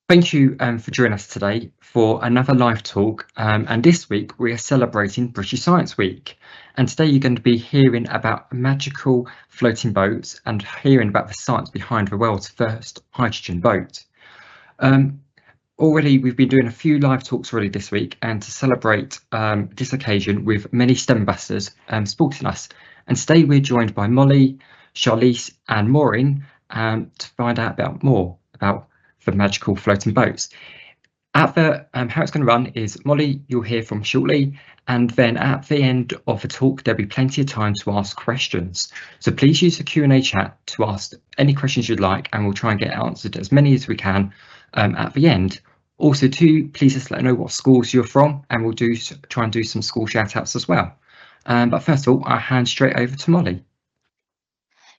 Thank you for joining us today for another live talk. And this week we are celebrating British Science Week. And today you're going to be hearing about magical floating boats and hearing about the science behind the world's first hydrogen boat. Already we've been doing a few live talks already this week, and to celebrate this occasion with many STEM ambassadors supporting us. And today we're joined by Molly, Charlize and Maureen to find out more about the magical floating boats. How it's going to run is Molly, you'll hear from shortly, and then at the end of the talk there'll be plenty of time to ask questions. So please use the Q&A chat to ask any questions you'd like, and we'll try and get answered as many as we can at the end. Also, please just let us know what schools you're from, and we'll try and do some school shout outs as well. But first of all, I'll hand straight over to Molly.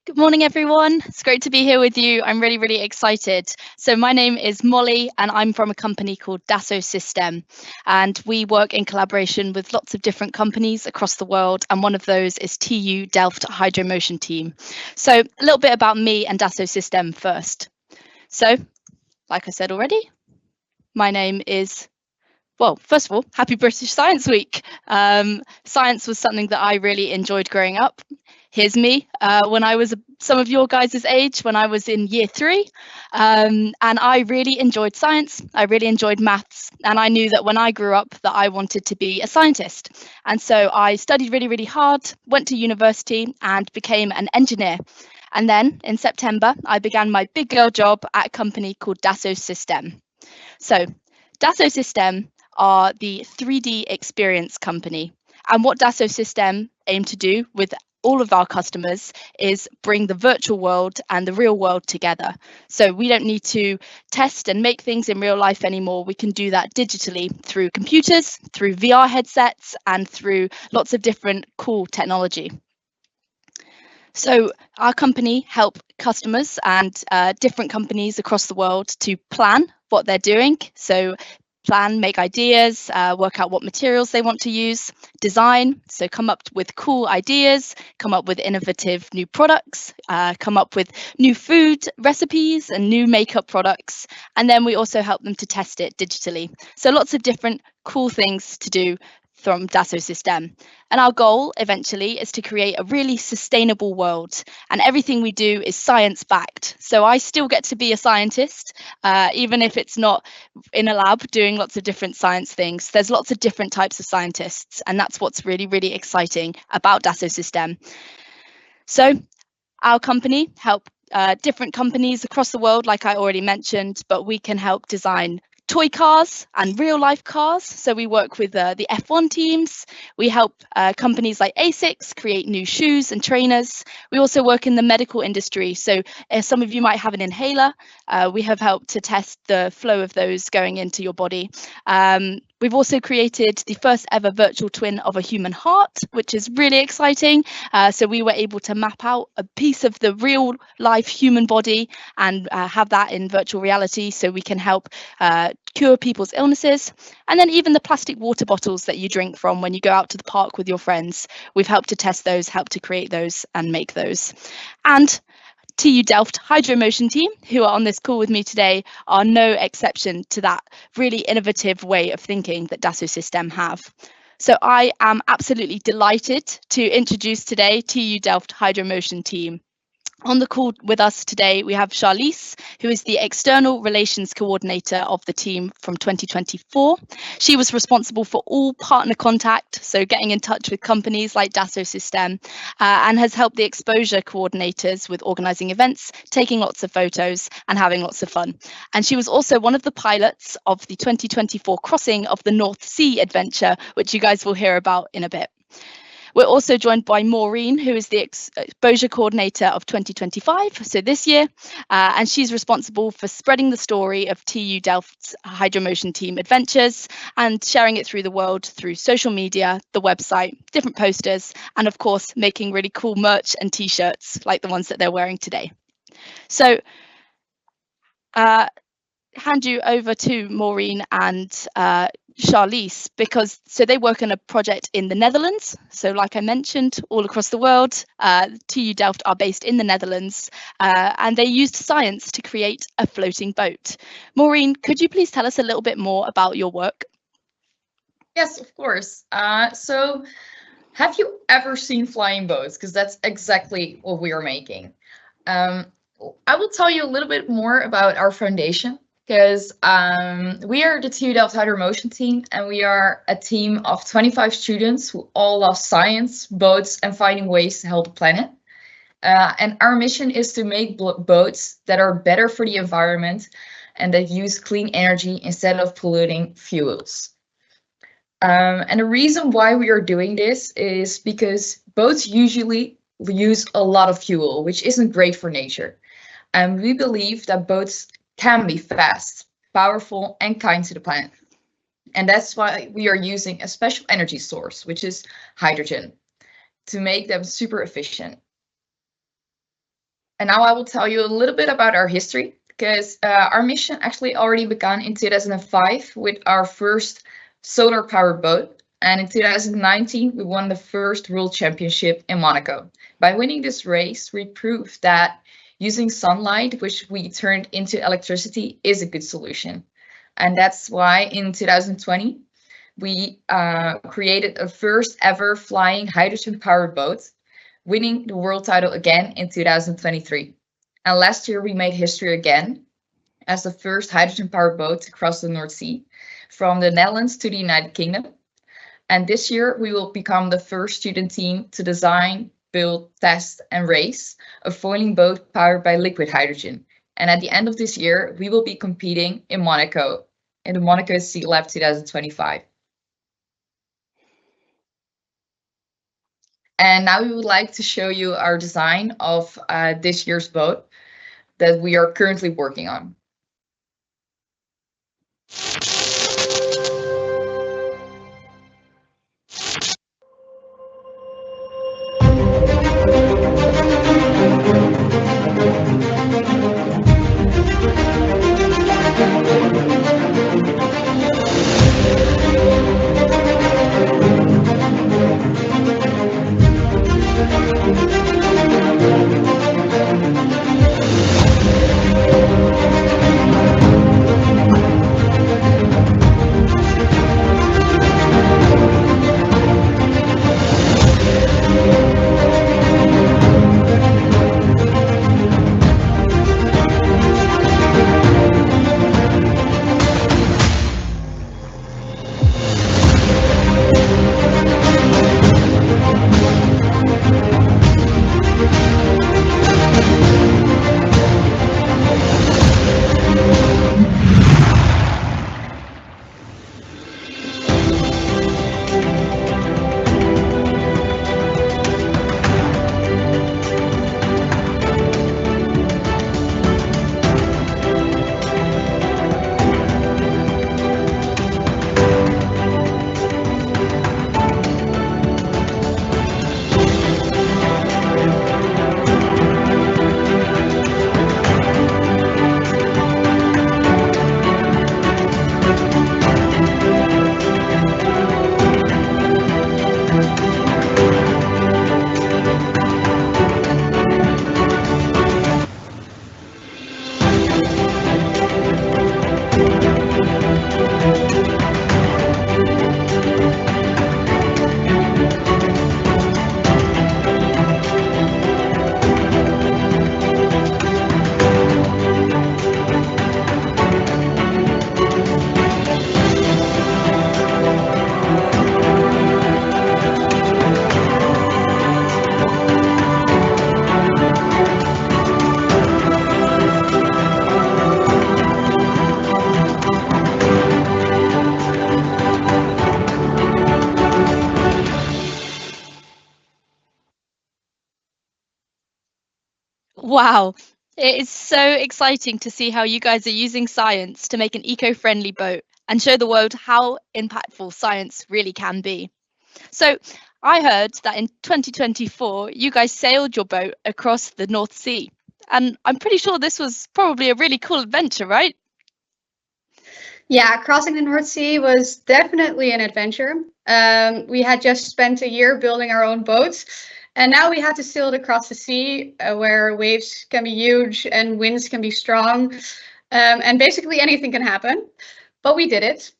Good morning, everyone. It's great to be here with you. I'm really, really excited. So my name is Molly, and I'm from a company called Dassault Systemes. And we work in collaboration with lots of different companies across the world. And one of those is TU Delft Hydro Motion team. So a little bit about me and Dassault Systemes first. So, like I said already, my name is, well, first of all, happy British Science Week. Science was something that I really enjoyed growing up. Here's me when I was some of your guys' age, when I was in year 3, and I really enjoyed science. I really enjoyed maths, and I knew that when I grew up that I wanted to be a scientist. And so I studied really, really hard, went to university and became an engineer. And then in September, I began my big girl job at a company called Dassault Systemes. So Dassault Systemes are the 3D experience company. And what Dassault Systemes aim to do with all of our customers is bring the virtual world and the real world together. So we don't need to test and make things in real life anymore. We can do that digitally through computers, through VR headsets, and through lots of different cool technology. So our company help customers and different companies across the world to plan what they're doing. So plan, make ideas, work out what materials they want to use, design, so come up with cool ideas, come up with innovative new products, come up with new food recipes and new makeup products. And then we also help them to test it digitally. So lots of different cool things to do from Dassault Systemes. And our goal eventually is to create a really sustainable world, and everything we do is science backed. So I still get to be a scientist, even if it's not in a lab doing lots of different science things. There's lots of different types of scientists, and that's what's really, really exciting about Dassault Systemes. So our company help different companies across the world, like I already mentioned, but we can help design toy cars and real life cars. So we work with the F1 teams. We help companies like ASICS create new shoes and trainers. We also work in the medical industry. So some of you might have an inhaler. We have helped to test the flow of those going into your body. We've also created the first ever virtual twin of a human heart, which is really exciting. So we were able to map out a piece of the real life human body and have that in virtual reality, so we can help cure people's illnesses. And then even the plastic water bottles that you drink from when you go out to the park with your friends, we've helped to test those, helped to create those and make those. And TU Delft Hydro Motion team, who are on this call with me today, are no exception to that really innovative way of thinking that Dassault Systemes have. So I am absolutely delighted to introduce today TU Delft Hydro Motion team. On the call with us today, we have Charlize, who is the External Relations Coordinator of the team from 2024. She was responsible for all partner contact, so getting in touch with companies like Dassault Systemes, and has helped the exposure coordinators with organising events, taking lots of photos and having lots of fun. And she was also one of the pilots of the 2024 crossing of the North Sea adventure, which you guys will hear about in a bit. We're also joined by Maureen, who is the exposure coordinator of 2025, so this year, and she's responsible for spreading the story of TU Delft's Hydro Motion team adventures and sharing it through the world through social media, the website, different posters, and of course, making really cool merch and t-shirts like the ones that they're wearing today. So hand you over to Maureen and Charlize, because they work on a project in the Netherlands. So like I mentioned, all across the world, TU Delft are based in the Netherlands, and they used science to create a floating boat. Maureen, could you please tell us a little bit more about your work? Yes, of course. So have you ever seen flying boats? Because that's exactly what we are making. I will tell you a little bit more about our foundation, because we are the TU Delft Hydro Motion team, and we are a team of 25 students who all love science, boats, and finding ways to help the planet. And our mission is to make boats that are better for the environment and that use clean energy instead of polluting fuels. And the reason why we are doing this is because boats usually use a lot of fuel, which isn't great for nature. And we believe that boats can be fast, powerful, and kind to the planet. And that's why we are using a special energy source, which is hydrogen, to make them super efficient. And now I will tell you a little bit about our history, because our mission actually already began in 2005 with our first solar powered boat. And in 2019, we won the first world championship in Monaco. By winning this race, we proved that using sunlight, which we turned into electricity, is a good solution. And that's why in 2020, we created a first ever flying hydrogen powered boat, winning the world title again in 2023. And last year we made history again as the first hydrogen powered boat to cross the North Sea from the Netherlands to the United Kingdom. And this year we will become the first student team to design, build, test, and race a foiling boat powered by liquid hydrogen. And at the end of this year, we will be competing in Monaco, in the Monaco Sea Lab 2025. And now we would like to show you our design of this year's boat that we are currently working on. Wow, it is so exciting to see how you guys are using science to make an eco-friendly boat and show the world how impactful science really can be. So I heard that in 2024, you guys sailed your boat across the North Sea. And I'm pretty sure this was probably a really cool adventure, right? Yeah, crossing the North Sea was definitely an adventure. We had just spent a year building our own boats, and now we had to sail it across the sea, where waves can be huge and winds can be strong, and basically anything can happen. But we did it.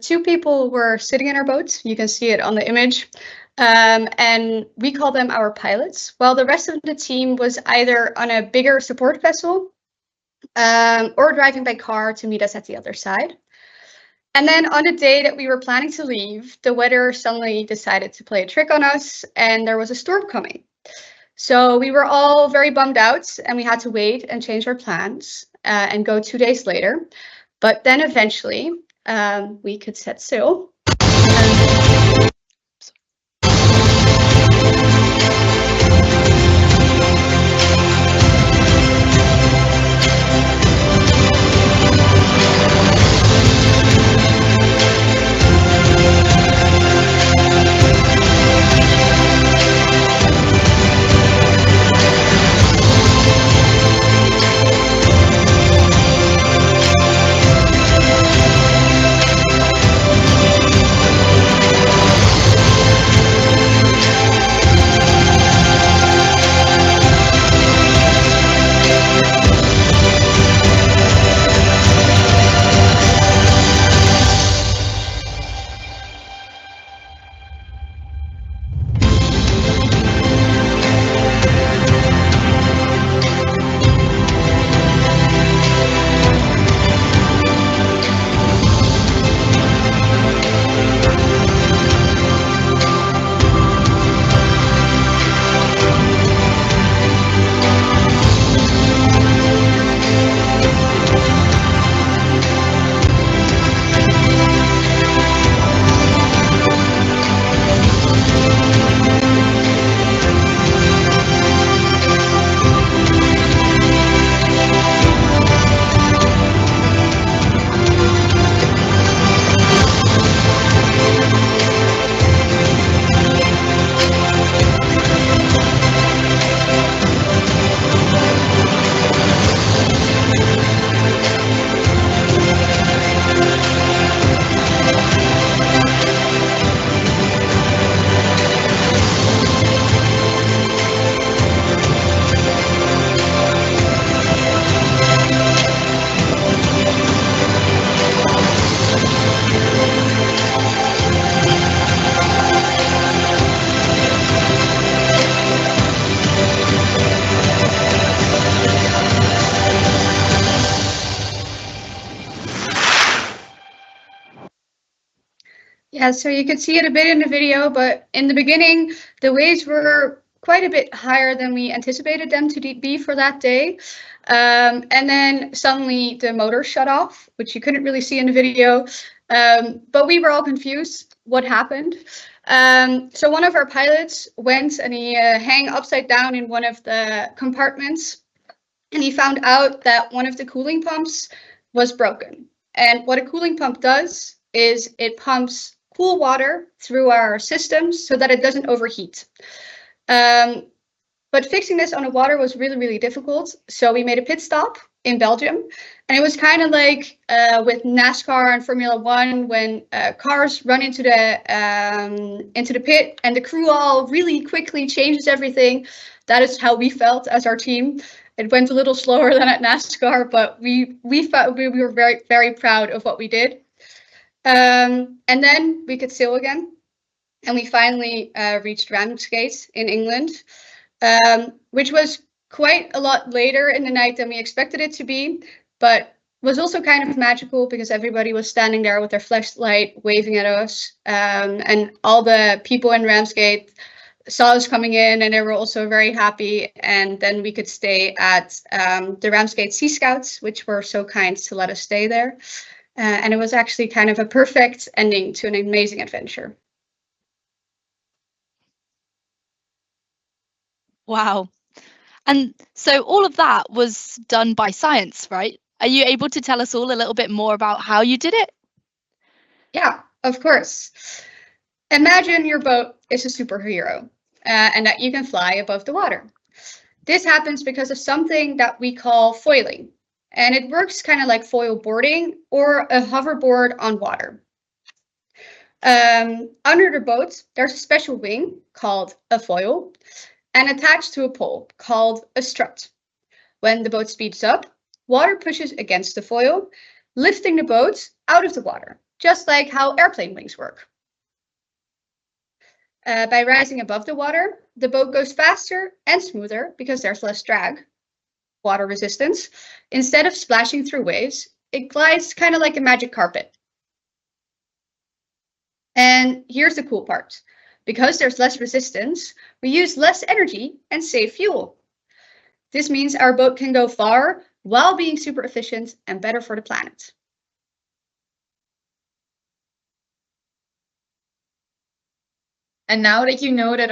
Two people were sitting in our boat. You can see it on the image. And we call them our pilots, while the rest of the team was either on a bigger support vessel or driving by car to meet us at the other side. And then on the day that we were planning to leave, the weather suddenly decided to play a trick on us, and there was a storm coming. So we were all very bummed out, and we had to wait and change our plans and go 2 days later. But then eventually we could set sail. Yeah, so you could see it a bit in the video, but in the beginning, the waves were quite a bit higher than we anticipated them to be for that day. And then suddenly the motor shut off, which you couldn't really see in the video. But we were all confused what happened. So one of our pilots went and he hung upside down in one of the compartments, and he found out that one of the cooling pumps was broken. And what a cooling pump does is it pumps cool water through our systems so that it doesn't overheat. But fixing this on the water was really, really difficult. So we made a pit stop in Belgium. And it was kind of like with NASCAR and Formula One, when cars run into the pit and the crew all really quickly changes everything. That is how we felt as our team. It went a little slower than at NASCAR, but we felt we were very, very proud of what we did. And then we could sail again, and we finally reached Ramsgate in England, which was quite a lot later in the night than we expected it to be, but was also kind of magical because everybody was standing there with their flashlight waving at us, and all the people in Ramsgate saw us coming in, and they were also very happy. And then we could stay at the Ramsgate Sea Scouts, which were so kind to let us stay there. And it was actually kind of a perfect ending to an amazing adventure. Wow. And so all of that was done by science, right? Are you able to tell us all a little bit more about how you did it? Yeah, of course. Imagine your boat is a superhero and that you can fly above the water. This happens because of something that we call foiling. And it works kind of like foil boarding or a hoverboard on water. Under the boat, there's a special wing called a foil and attached to a pole called a strut. When the boat speeds up, water pushes against the foil, lifting the boat out of the water, just like how airplane wings work. By rising above the water, the boat goes faster and smoother because there's less drag, water resistance. Instead of splashing through waves, it glides kind of like a magic carpet. And here's the cool part. Because there's less resistance, we use less energy and save fuel. This means our boat can go far while being super efficient and better for the planet. And now that you know that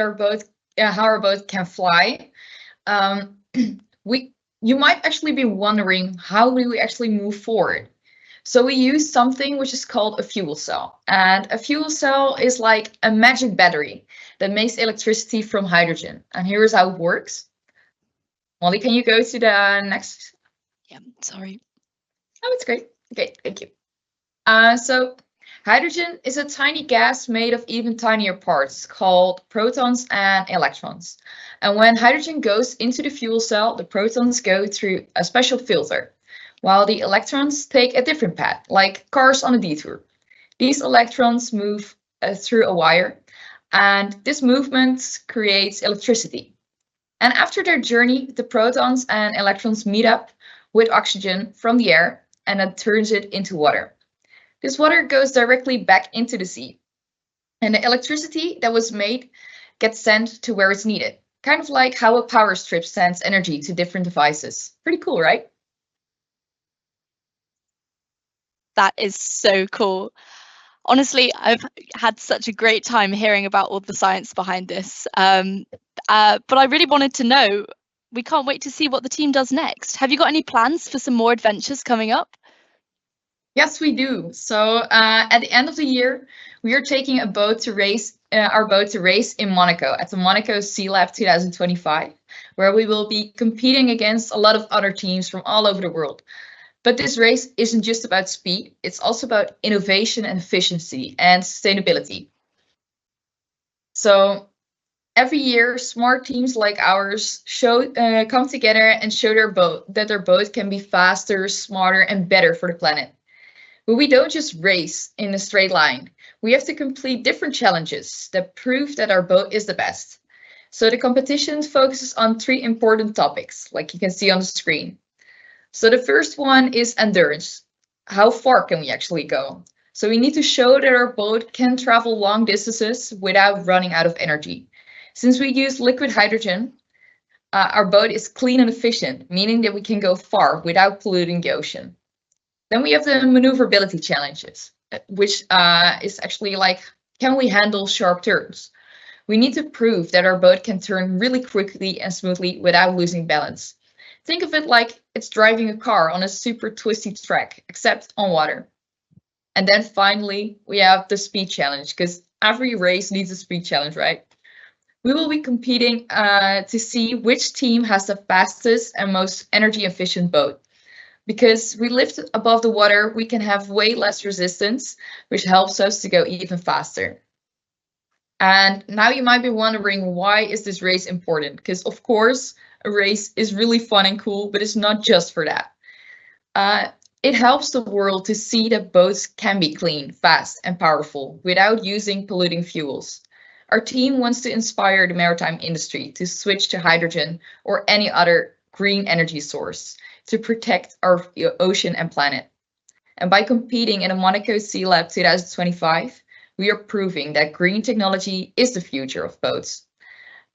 how our boat can fly, you might actually be wondering, how do we actually move forward? So we use something which is called a fuel cell. And a fuel cell is like a magic battery that makes electricity from hydrogen. And here's how it works. Molly, can you go to the next? Yeah, sorry. Oh, it's great. Okay, thank you. So hydrogen is a tiny gas made of even tinier parts called protons and electrons. And when hydrogen goes into the fuel cell, the protons go through a special filter, while the electrons take a different path, like cars on a detour. These electrons move through a wire, and this movement creates electricity. And after their journey, the protons and electrons meet up with oxygen from the air, and that turns it into water. This water goes directly back into the sea, and the electricity that was made gets sent to where it's needed, kind of like how a power strip sends energy to different devices. Pretty cool, right? That is so cool. Honestly, I've had such a great time hearing about all the science behind this. But I really wanted to know, we can't wait to see what the team does next. Have you got any plans for some more adventures coming up? Yes, we do. So at the end of the year, we are taking our boat to race in Monaco at the Monaco Sea Lab 2025, where we will be competing against a lot of other teams from all over the world. But this race isn't just about speed, it's also about innovation and efficiency and sustainability. So every year, smart teams like ours come together and show that their boat can be faster, smarter, and better for the planet. But we don't just race in a straight line. We have to complete different challenges that prove that our boat is the best. So the competition focuses on 3 important topics, like you can see on the screen. So the first one is endurance. How far can we actually go? So we need to show that our boat can travel long distances without running out of energy. Since we use liquid hydrogen, our boat is clean and efficient, meaning that we can go far without polluting the ocean. Then we have the maneuverability challenges, which is actually like, can we handle sharp turns? We need to prove that our boat can turn really quickly and smoothly without losing balance. Think of it like it's driving a car on a super twisty track, except on water. And then finally, we have the speed challenge, because every race needs a speed challenge, right? We will be competing to see which team has the fastest and most energy efficient boat. Because we lift above the water, we can have way less resistance, which helps us to go even faster. And now you might be wondering, why is this race important? Because of course, a race is really fun and cool, but it's not just for that. It helps the world to see that boats can be clean, fast, and powerful without using polluting fuels. Our team wants to inspire the maritime industry to switch to hydrogen or any other green energy source to protect our ocean and planet. And by competing in the Monaco Sea Lab 2025, we are proving that green technology is the future of boats.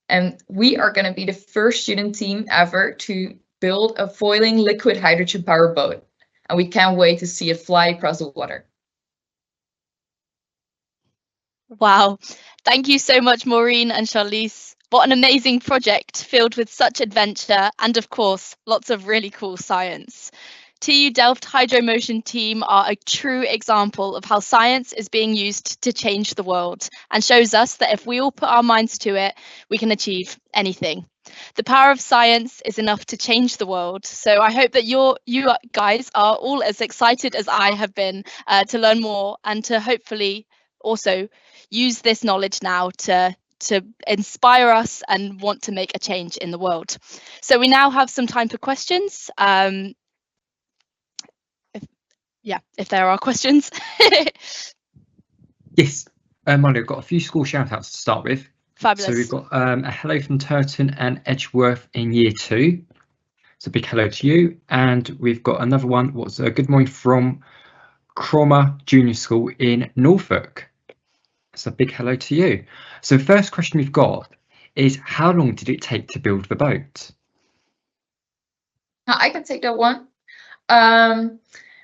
And we are going to be the first student team ever to build a foiling liquid hydrogen powered boat. And we can't wait to see it fly across the water. Wow. Thank you so much, Maureen and Charlize. What an amazing project filled with such adventure and, of course, lots of really cool science. TU Delft Hydro Motion team are a true example of how science is being used to change the world and shows us that if we all put our minds to it, we can achieve anything. The power of science is enough to change the world. So I hope that you guys are all as excited as I have been to learn more and to hopefully also use this knowledge now to inspire us and want to make a change in the world. So we now have some time for questions. If there are questions. Yes, Molly, I've got a few school shout outs to start with. Fabulous. So we've got a hello from Turton and Edgeworth in year 2. So big hello to you. And we've got another one. What's a good morning from Cromer Junior School in Norfolk. So big hello to you. So first question we've got is, how long did it take to build the boat? I can take that one.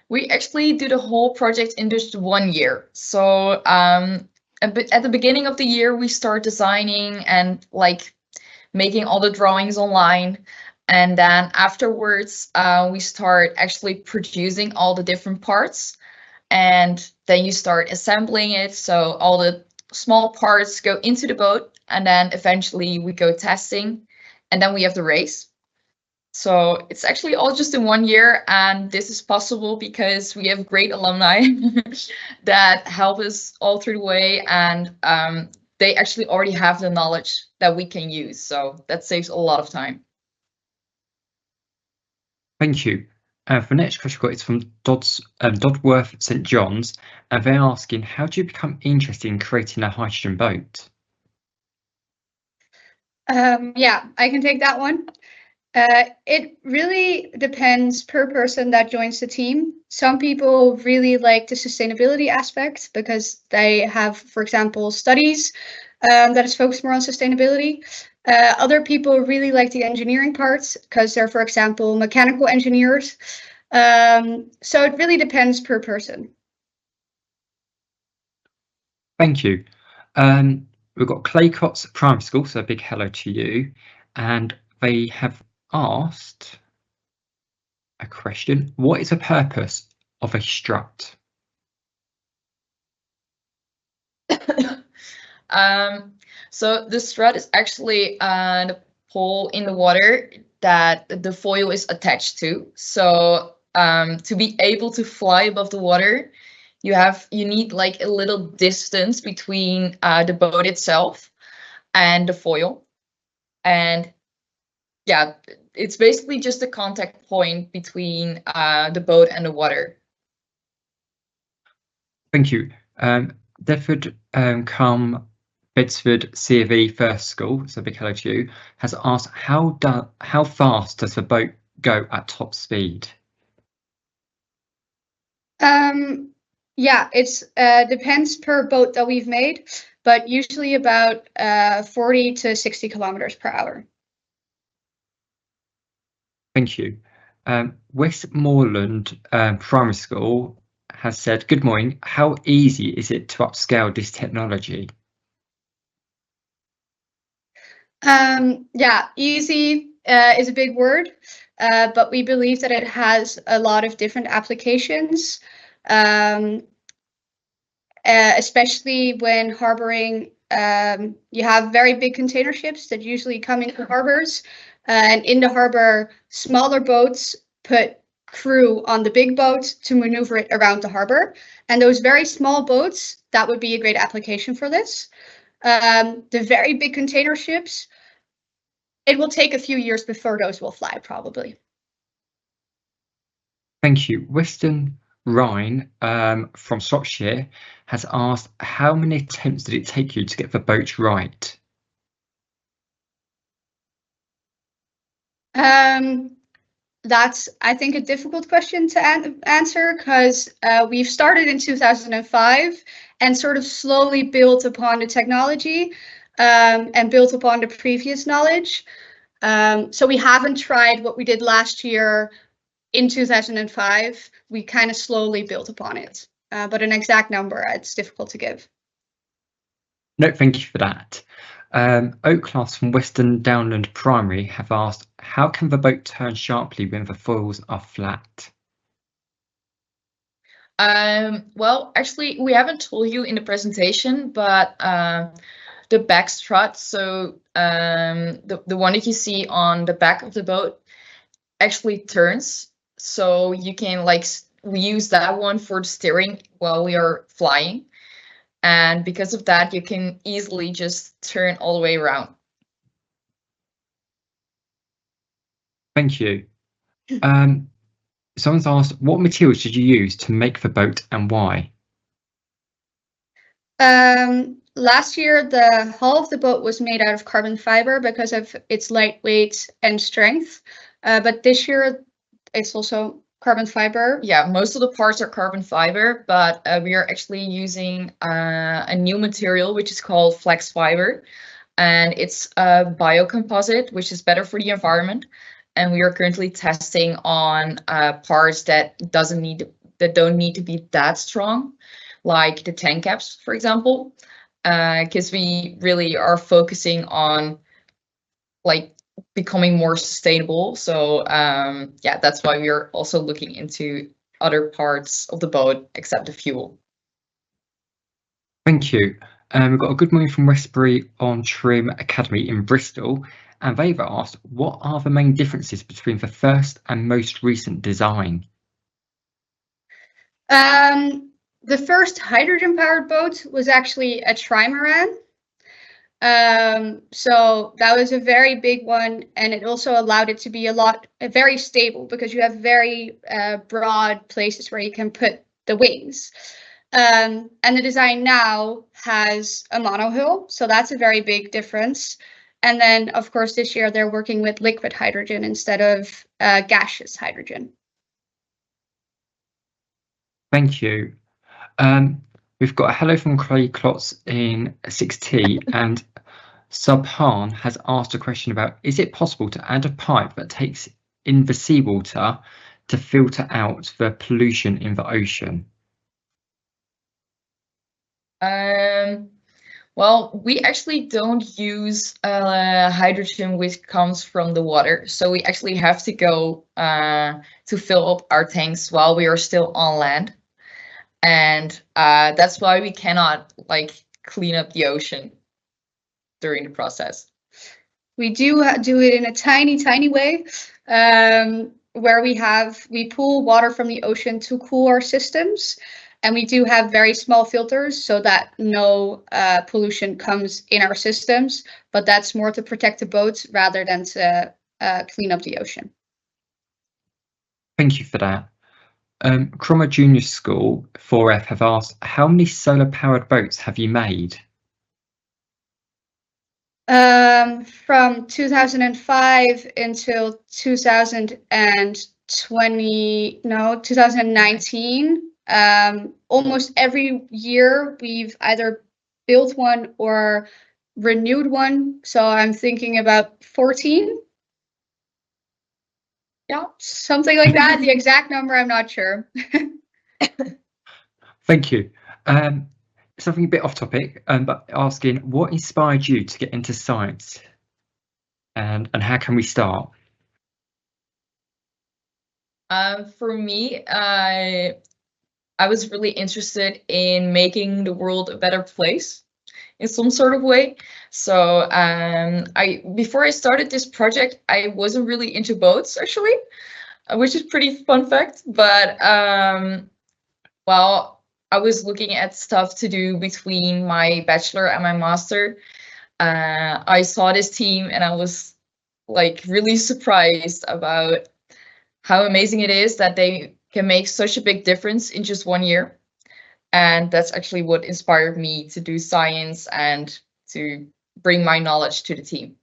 We actually do the whole project in just 1 year. So at the beginning of the year, we start designing and like making all the drawings online. And then afterwards, we start actually producing all the different parts. And then you start assembling it. So all the small parts go into the boat. And then eventually we go testing. And then we have the race. So it's actually all just in 1 year, and this is possible because we have great alumni that help us all through the way, and they actually already have the knowledge that we can use. So that saves a lot of time. Thank you. For the next question we've got is from Dodworth St John's, and they're asking, how do you become interested in creating a hydrogen boat? Yeah, I can take that one. It really depends per person that joins the team. Some people really like the sustainability aspect because they have, for example, studies that is focused more on sustainability. Other people really like the engineering parts because they're, for example, mechanical engineers. So it really depends per person. Thank you. We've got Claycott's Primary School, so a big hello to you. And they have asked a question: what is the purpose of a strut? So the strut is actually the pole in the water that the foil is attached to. So to be able to fly above the water, you need like a little distance between the boat itself and the foil. And yeah, it's basically just a contact point between the boat and the water. Thank you. Deptford Bedsford C of E First School, so big hello to you, has asked, how fast does the boat go at top speed? Yeah, it's depends per boat that we've made, but usually about 40 to 60 kilometers per hour. Thank you. Westmoreland Primary School has said, good morning, how easy is it to upscale this technology? Yeah, easy is a big word, but we believe that it has a lot of different applications, especially when harboring. You have very big container ships that usually come into harbors, and in the harbor, smaller boats put crew on the big boat to maneuver it around the harbor. And those very small boats, that would be a great application for this. The very big container ships, it will take a few years before those will fly, probably. Thank you. Western Rhine from Shropshire has asked, how many attempts did it take you to get the boat right? That's, I think, a difficult question to answer because we've started in 2005 and sort of slowly built upon the technology and built upon the previous knowledge. So we haven't tried what we did last year in 2005. We kind of slowly built upon it, but an exact number, it's difficult to give. No, thank you for that. Oak Class from Western Downland Primary have asked, how can the boat turn sharply when the foils are flat? Well, actually, we haven't told you in the presentation, but the back strut. So the one that you see on the back of the boat actually turns. So you can we use that one for the steering while we are flying. And because of that, you can easily just turn all the way around. Thank you. Someone's asked, what materials did you use to make the boat and why? Last year, the hull of the boat was made out of carbon fiber because of its lightweight and strength. But this year, it's also carbon fiber. Yeah, most of the parts are carbon fiber, but we are actually using a new material, which is called flex fiber. And it's a biocomposite, which is better for the environment. And we are currently testing on parts that don't need to be that strong, like the tank caps, for example, because we really are focusing on becoming more sustainable. So yeah, that's why we are also looking into other parts of the boat except the fuel. Thank you. We've got a good morning from Westbury on Trim Academy in Bristol, and they've asked, what are the main differences between the first and most recent design? The first hydrogen-powered boat was actually a trimaran. So that was a very big one, and it also allowed it to be very stable because you have very broad places where you can put the wings. And the design now has a monohull, so that's a very big difference. And then, of course, this year they're working with liquid hydrogen instead of gaseous hydrogen. Thank you. We've got a hello from Chloe Klotz in 6T, and Subhan has asked a question about, is it possible to add a pipe that takes in the seawater to filter out the pollution in the ocean? Well, we actually don't use hydrogen which comes from the water. So we actually have to go to fill up our tanks while we are still on land. And that's why we cannot clean up the ocean during the process. We do it in a tiny way, where we pull water from the ocean to cool our systems. And we do have very small filters so that no pollution comes in our systems, but that's more to protect the boats rather than to clean up the ocean. Thank you for that. Cromer Junior School 4F have asked, how many solar powered boats have you made? From 2005 until 2019. Almost every year we've either built one or renewed one. So I'm thinking about 14. Yeah, something like that. The exact number, I'm not sure. Thank you. Something a bit off topic, but asking, what inspired you to get into science, and how can we start? For me, I was really interested in making the world a better place in some sort of way. So before I started this project, I wasn't really into boats actually, which is pretty fun fact. But well, I was looking at stuff to do between my bachelor and my master. I saw this team and I was really surprised about how amazing it is that they can make such a big difference in just 1 year. And that's actually what inspired me to do science and to bring my knowledge to the team.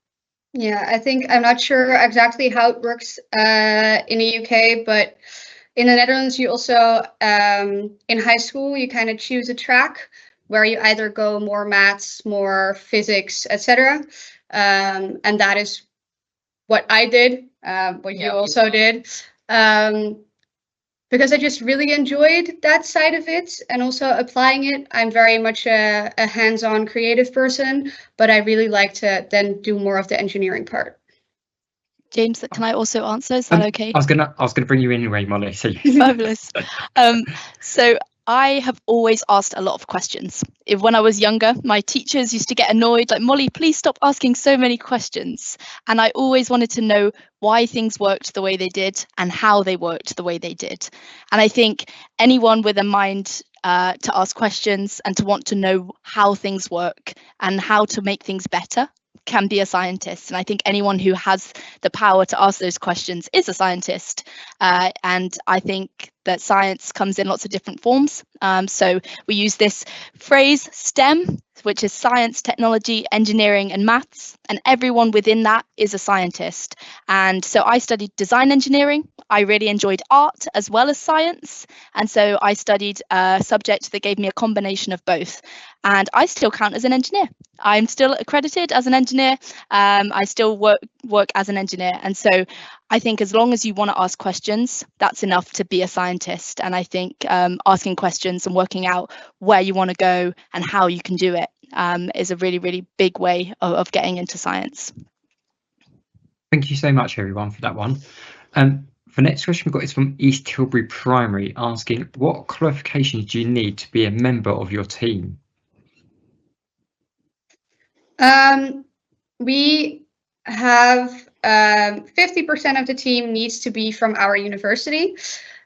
Yeah, I think I'm not sure exactly how it works in the UK, but in the Netherlands, you also, in high school, you kind of choose a track where you either go more maths, more physics, etc. And that is what I did, what you also did. Because I just really enjoyed that side of it and also applying it. I'm very much a hands-on creative person, but I really like to then do more of the engineering part. James, can I also answer? Is that okay? I was gonna bring you in anyway, Molly. So Fabulous. So I have always asked a lot of questions. When I was younger, my teachers used to get annoyed, like, Molly, please stop asking so many questions. And I always wanted to know why things worked the way they did and how they worked the way they did. And I think anyone with a mind to ask questions and to want to know how things work and how to make things better can be a scientist. And I think anyone who has the power to ask those questions is a scientist. And I think that science comes in lots of different forms. So we use this phrase STEM, which is science, technology, engineering, and maths. And everyone within that is a scientist. And so I studied design engineering. I really enjoyed art as well as science. And so I studied a subject that gave me a combination of both. And I still count as an engineer. I'm still accredited as an engineer. I still work as an engineer. And so I think as long as you want to ask questions, that's enough to be a scientist. And I think asking questions and working out where you want to go and how you can do it is a really, really big way of getting into science. Thank you so much, everyone, for that one. The next question we've got is from East Tilbury Primary, asking, what qualifications do you need to be a member of your team? We have 50% of the team needs to be from our university,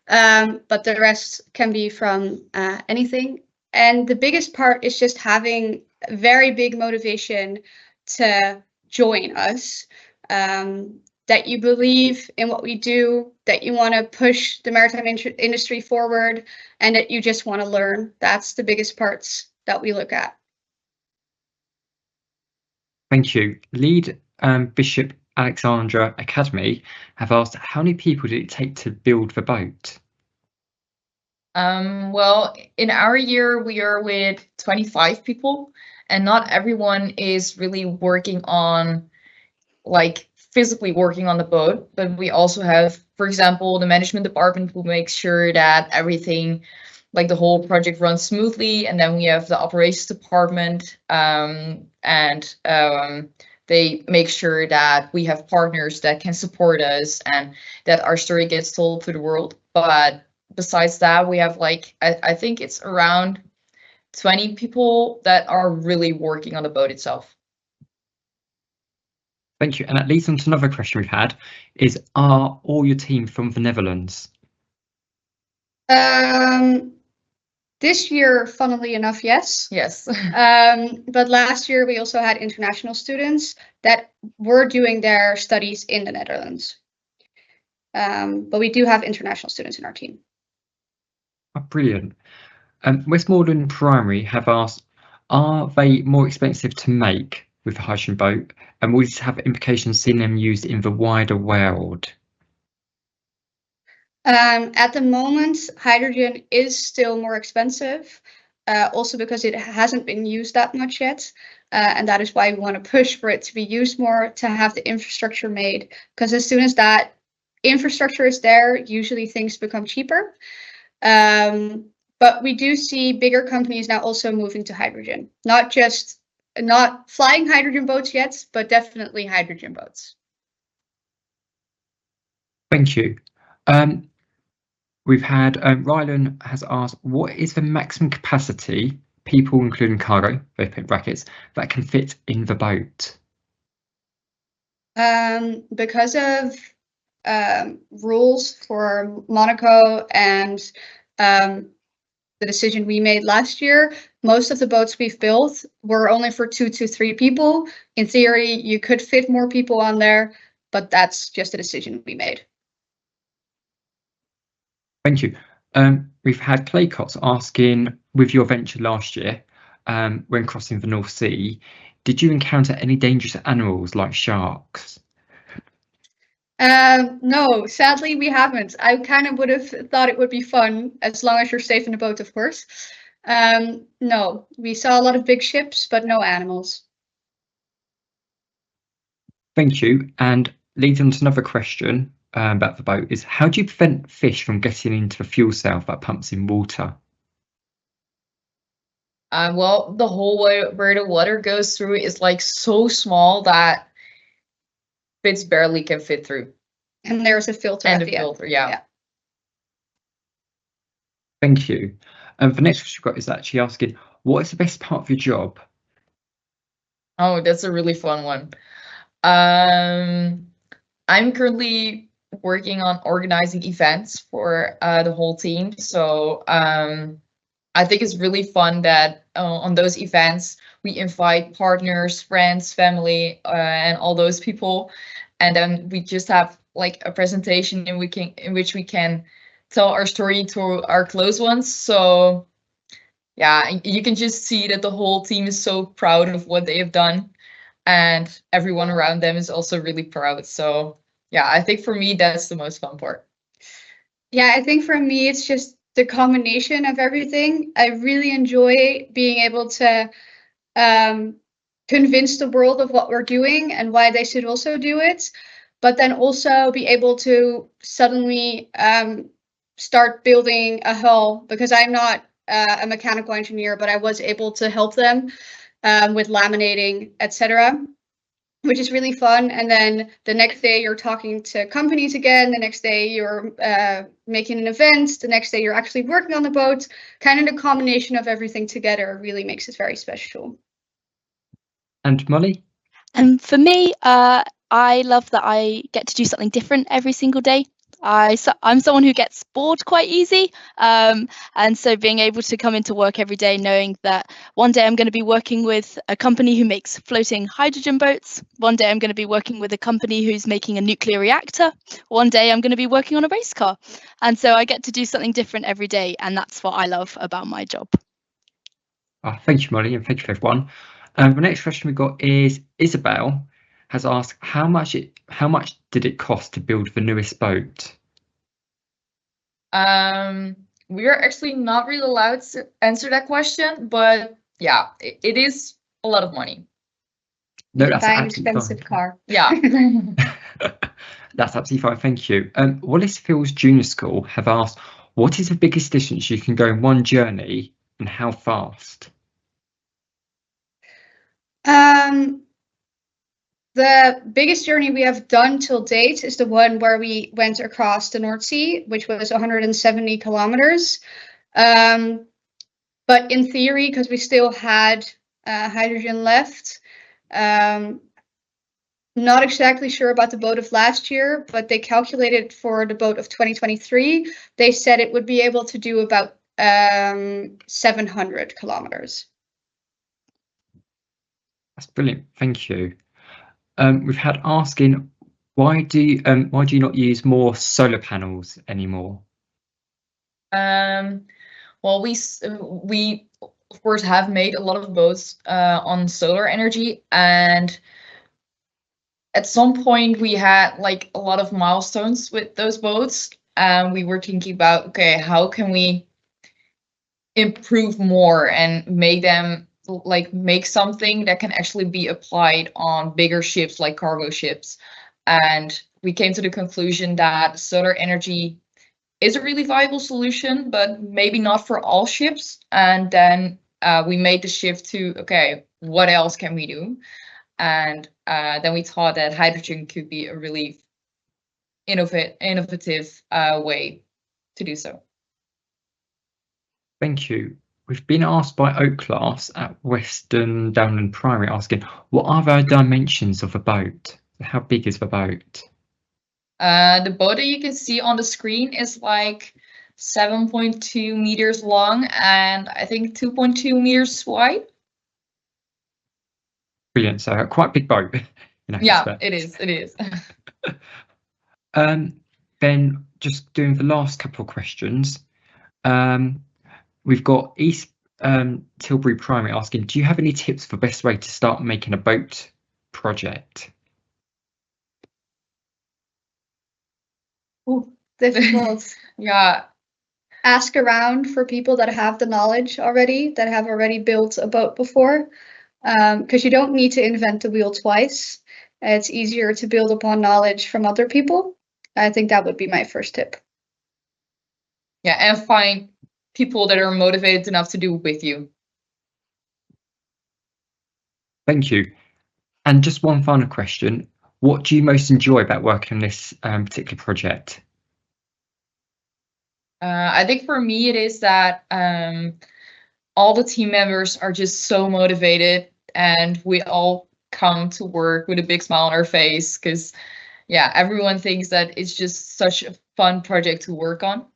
but the rest can be from anything. And the biggest part is just having a very big motivation to join us, that you believe in what we do, that you want to push the maritime industry forward, and that you just want to learn. That's the biggest parts that we look at. Thank you. Lead Bishop Alexandra Academy have asked, how many people did it take to build the boat? Well, in our year, we are with 25 people, and not everyone is really working on, like, physically working on the boat, but we also have, for example, the management department who makes sure that everything, like the whole project, runs smoothly, and then we have the operations department, and they make sure that we have partners that can support us and that our story gets told to the world. But besides that, we have, like, I think it's around 20 people that are really working on the boat itself. Thank you. And that leads on to another question we've had, is, are all your team from the Netherlands? This year, funnily enough, yes. Yes. But last year, we also had international students that were doing their studies in the Netherlands. But we do have international students in our team. Oh, brilliant. Westmoreland Primary have asked, are they more expensive to make with the hydrogen boat, and will this have implications seeing them used in the wider world? At the moment, hydrogen is still more expensive, also because it hasn't been used that much yet. And that is why we want to push for it to be used more, to have the infrastructure made, because as soon as that infrastructure is there, usually things become cheaper. But we do see bigger companies now also moving to hydrogen, not flying hydrogen boats yet, but definitely hydrogen boats. Thank you. We've had Rylan has asked, what is the maximum capacity, people including cargo, both in brackets, that can fit in the boat? Because of rules for Monaco and the decision we made last year, most of the boats we've built were only for 2 to 3 people. In theory, you could fit more people on there, but that's just a decision we made. Thank you. We've had Claycots asking, with your venture last year, when crossing the North Sea, did you encounter any dangerous animals like sharks? No, sadly we haven't. I kind of would have thought it would be fun, as long as you're safe in the boat, of course. No, we saw a lot of big ships, but no animals. Thank you. And leading on to another question about the boat is, how do you prevent fish from getting into the fuel cell that pumps in water? Well, the hole where the water goes through is, like, so small that fish barely can fit through. And there's a filter And at a the end. filter, yeah. Thank you. The next question we've got is actually asking, what is the best part of your job? Oh, that's a really fun one. I'm currently working on organizing events for the whole team. So I think it's really fun that on those events we invite partners, friends, family, and all those people, and then we just have like a presentation in which we can tell our story to our close ones. So yeah, you can just see that the whole team is so proud of what they have done, and everyone around them is also really proud. So yeah, I think for me that's the most fun part. Yeah, I think for me it's just the combination of everything. I really enjoy being able to convince the world of what we're doing and why they should also do it, but then also be able to suddenly start building a hull, because I'm not a mechanical engineer, but I was able to help them with laminating, etc., which is really fun. And then the next day you're talking to companies again, the next day you're making an event, the next day you're actually working on the boat. Kind of the combination of everything together really makes it very special. And Molly? For me, I love that I get to do something different every single day. I'm someone who gets bored quite easy, and so being able to come into work every day knowing that one day I'm going to be working with a company who makes floating hydrogen boats, one day I'm going to be working with a company who's making a nuclear reactor, one day I'm going to be working on a race car, and so I get to do something different every day, and that's what I love about my job. Thank you, Molly, and thank you, everyone. The next question we got is Isabel has asked, how much did it cost to build the newest boat? We are actually not really allowed to answer that question, but yeah, it is a lot of money. No, You that's buy an absolutely expensive fine. car. Yeah. That's absolutely fine, thank you. Wallace Fields Junior School have asked, what is the biggest distance you can go in one journey and how fast? The biggest journey we have done till date is the one where we went across the North Sea, which was 170 kilometers. But in theory, because we still had hydrogen left, not exactly sure about the boat of last year, but they calculated for the boat of 2023, they said it would be able to do about 700 kilometers. That's brilliant, thank you. We've had asking, why do you not use more solar panels anymore? Well, we of course have made a lot of boats on solar energy, and at some point we had like a lot of milestones with those boats, and we were thinking about, okay, how can we improve more and make them make something that can actually be applied on bigger ships like cargo ships. And we came to the conclusion that solar energy is a really viable solution, but maybe not for all ships. And then we made the shift to, okay, what else can we do? And then we thought that hydrogen could be a really innovative way to do so. Thank you. We've been asked by Oak Class at Western Downland Primary asking, what are the dimensions of a boat? How big is the boat? The boat that you can see on the screen is like 7.2 meters long and I think 2.2 meters wide. Brilliant. So quite a big boat. Yeah, it is. It is. Then just doing the last couple of questions. We've got East Tilbury Primary asking, do you have any tips for best way to start making a boat project? Ooh, difficult. Yeah. Ask around for people that have the knowledge already, that have already built a boat before, because you don't need to invent the wheel twice. It's easier to build upon knowledge from other people. I think that would be my first tip. Yeah, and find people that are motivated enough to do it with you. Thank you. And just one final question. What do you most enjoy about working on this particular project? I think for me it is that all the team members are just so motivated, and we all come to work with a big smile on our face because, yeah, everyone thinks that it's just such a fun project to work on.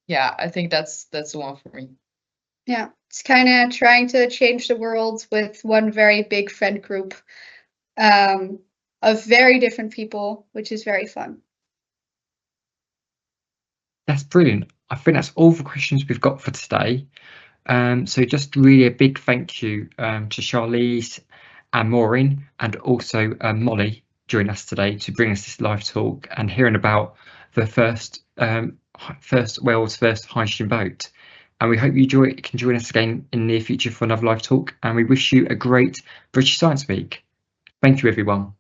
Yeah, I think that's the one for me. Yeah, it's kind of trying to change the world with one very big friend group of very different people, which is very fun. That's brilliant. I think that's all the questions we've got for today. So just really a big thank you to Charlize and Maureen, and also Molly joining us today to bring us this live talk and hearing about the world's first hydrogen boat. And we hope you can join us again in the near future for another live talk. And we wish you a great British Science Week. Thank you, everyone.